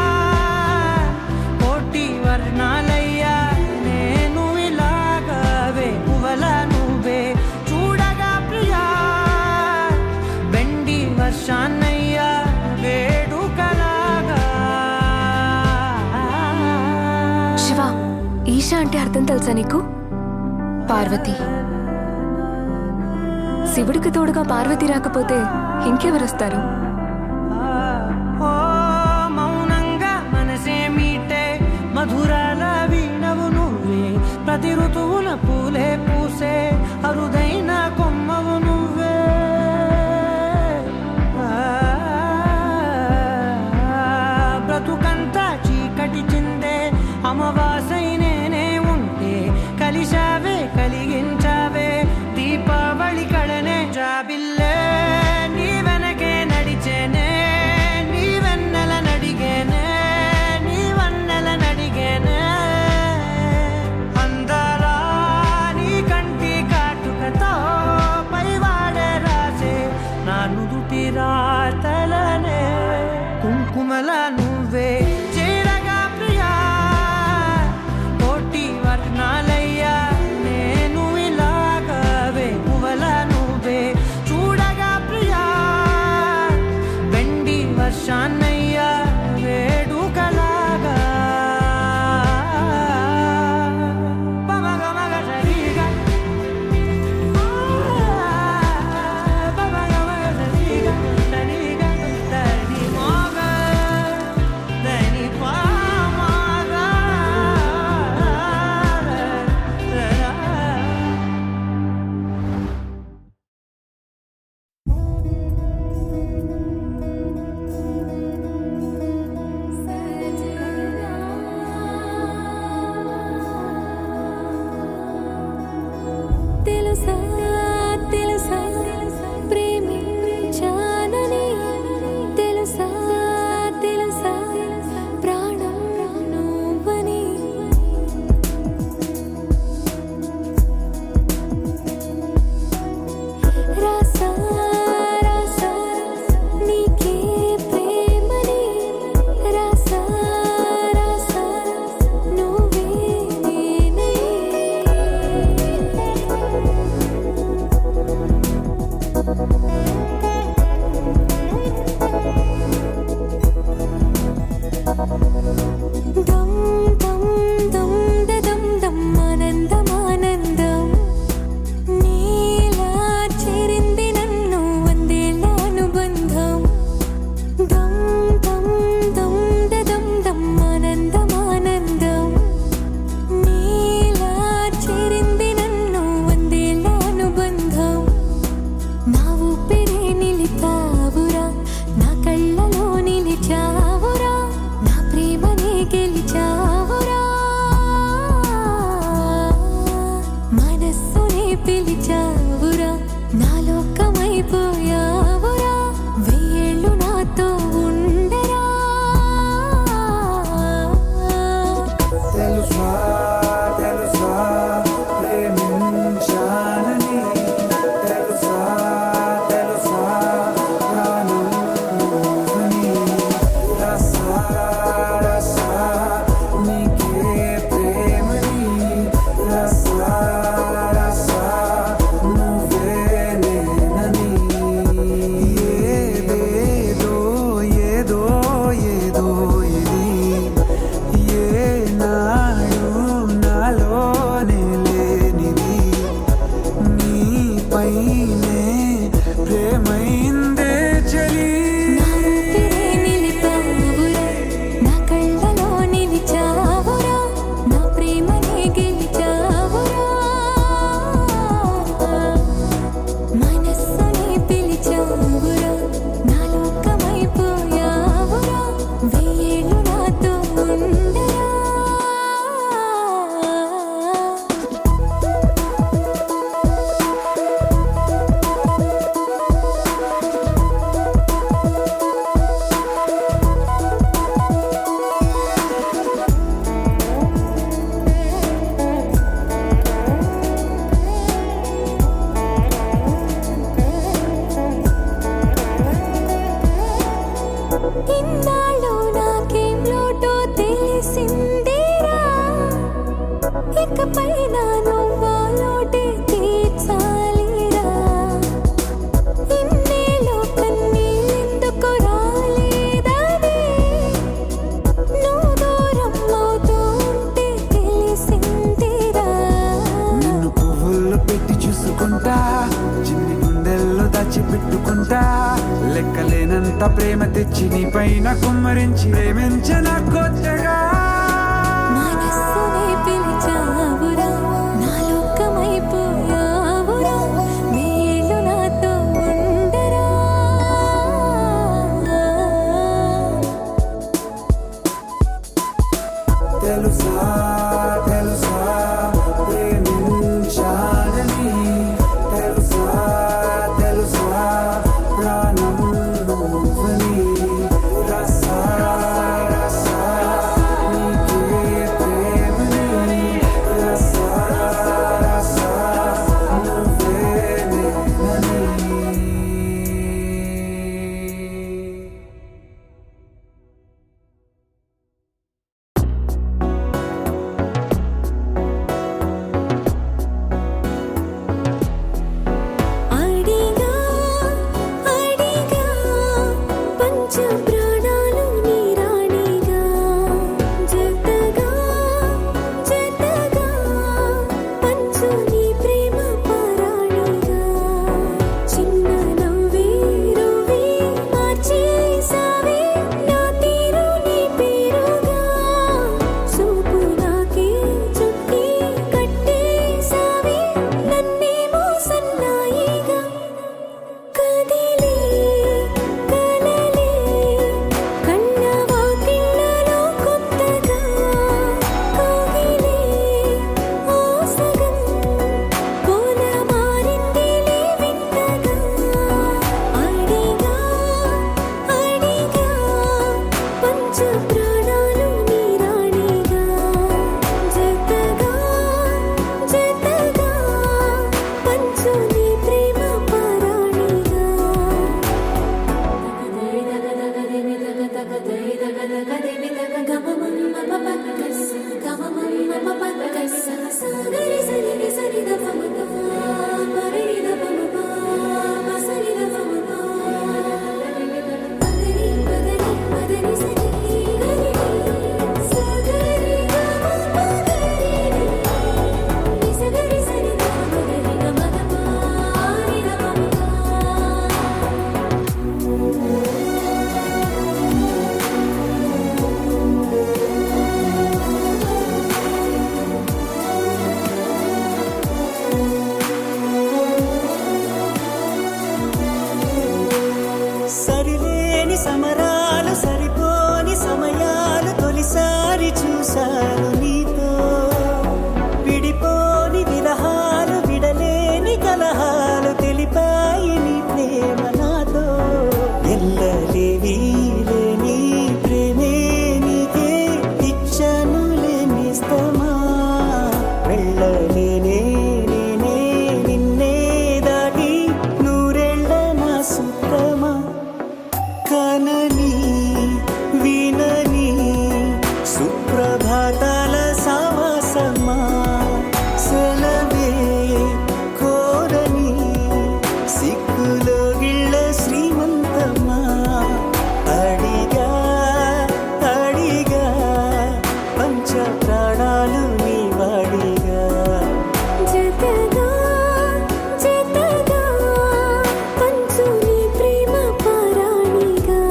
కోటి వర్ణాలయ్యా నేను ఇలాగవే పువ్వల నువ్వే చూడగా ప్రియా బెండి వర్షాన్నయ్యా వేడుకలాగా శివ ఈశా అంటే అర్థం తెలుసా నీకు? పార్వతి. శివుడికి తోడుగా పార్వతి రాకపోతే ఇంకెవరొస్తారు? ఓ మౌనంగా మనసే మీటే మధురాల వీణవు నువ్వే ప్రతి ఋతువుల పూలే పూసే అరుదైన కొమ్మవు నువ్వే బ్రతుకంతా చీకటి చిందే అమవాసై నేనే ఉంటే కలిశావే కలిగించావే దీపావళి కళనే జాబిల్లే నీ వెనకే నడిచే ఇన్నాళ్ళు నాకేం లోటో తెలిసిందేరా ఇకపై నా నువ్వా లోటే తీర్చాలిరా ఇన్నేళ్ళు కన్నీళ్ళెందుకు రాలేదని నువ్వు దూరం అవుతూ ఉంటే తెలిసిందేరా నిన్ను పువ్వుల్లో పెట్టి చూసుకుంటా చిన్ని గుండెల్లో దాచిపెట్టుకుంటా లెక్కలేనంత ప్రేమ తెచ్చి నీ పైన కుమ్మరించి ప్రేమించిన కొత్తగా మనస్సునే పిలిచావురా నా లోకమైపోయావురా మేలు నాతో ఉండరా తెలుసా తెలుసా ప్రేమించాలని తెలుసా తెలుసా ప్రాణం నువ్వని రసా రసా నీకే ప్రేమని రసా రసా నువ్వే నేనని అడిగా అడిగా పంచ ప్రాణాలు నీ రాణిగా జతగా జతగా పంచు నీ ప్రేమ పరాణిగా చిన్న నవ్వే రువే మార్చేసావే నా తీరు నీ పేరుగా చూపు నాకే చుట్టి కట్టేసావే నన్నేమో సన్నాయిగా కదిలే కలలే కన్న వాకిళ్ళలో కొత్తగా కోగిలే ఓ సగం కోన మారిందిలే వింతగా అడిగా అడిగా పంచ ప్రాణాలు నీ రాణిగా జతగా జతగా పంచు నీ ప్రేమ పరాణిగా సరిలేని సమరాలు సరిపోని సమయాలు తొలిసారి చూశాను నీతో విడిపోని విరహాలు విడలేని కలహాలు తెలిపాయి నీ ప్రేమ నాతో ఎల్లలేవి లేని ప్రేమే నీకే ఇచ్చను లేనిస్తమా వెళ్ళలేనే నేనే నిన్నే దాటి నూరెళ్ళ నా సుఖమా కనని వినని సుప్రభాతాల సావాసమా సెలవే కోరని సిక్కులో గిళ్ళ శ్రీమంతమా అడిగా అడిగా పంచ ప్రాణాలు నీ వాడిగా జతగా జతగా పంచు నీ ప్రేమ పరాణిగా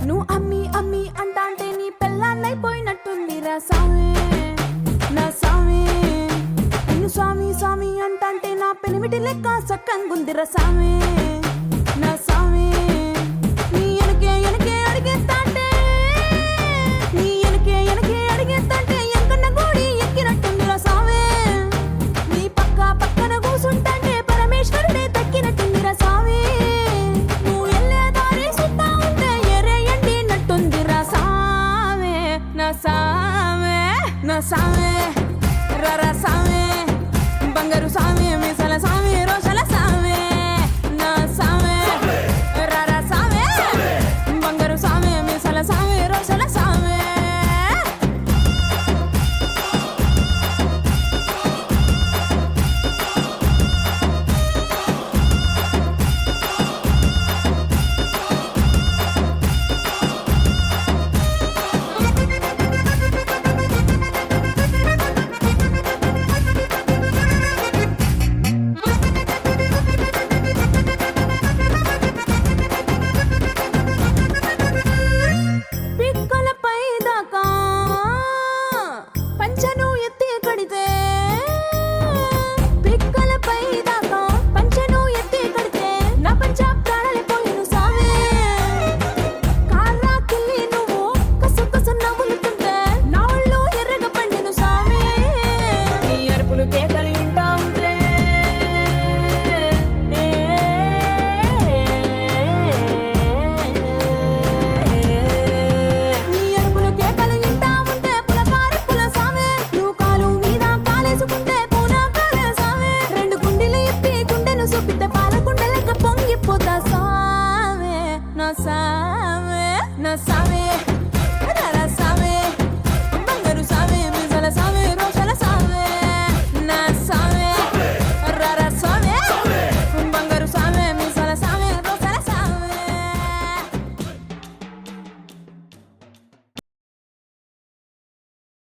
నువ్వు అమ్మి అమ్మి అంటాంటే నీ పెళ్ళాన్నైపోయినట్టుందిరా సామి నా సామి నిన్ను స్వామి స్వామి అంటాంటే నా పెనిమిటి లెక్క సక్కంగుందిరా సామి నా సామి నీ ఎనకే ఎనకే అడిగేస్తాంటే నీ ఎనకే ఎనకే అడిగేస్తాంటే ఎంకన్న గోడి ఎక్కినట్టుందిరా సామి నీ పక్క పక్కన కూసుంటాంటే పరమేశ్వరుడే తక్కినట్టుందిరా సామి నువ్వు ఎల్లే దారి సుత్తా ఉంటే ఎరే ఎండినట్టుందిరా సామి నా సామి నా సామి రర సామి బంగారు సామి మిసల సామి రోషల సామి నా సామి రర సామి బంగారు సామి మిసల సామి రోషల సామి పిక్కలపై దాకా పంచను ఎత్తి కడితే పిక్కలపై దాకా పంచను ఎత్తి కడితే నా పంచ ప్రాణాలే పోయిను సామే కారాకిల్లి నువ్వు కసు కసు నవ్వులుతుంటే నా ఒళ్ళు ఎర్రగా పండిను సామే నీ అరుపులు కేకలు వింటా ఉంటే నీ అరుపులు కేకలు వింటా ఉంటే పులకారి పుల సామే నువ్వు కాలు మీద కాలేసుకుంటే పూనా కాలే సామే రెండు గుండెలు ఇప్పి గుండెను చూపితే పాల గుండె లెక్క పొంగిపోతా సామే నా సామే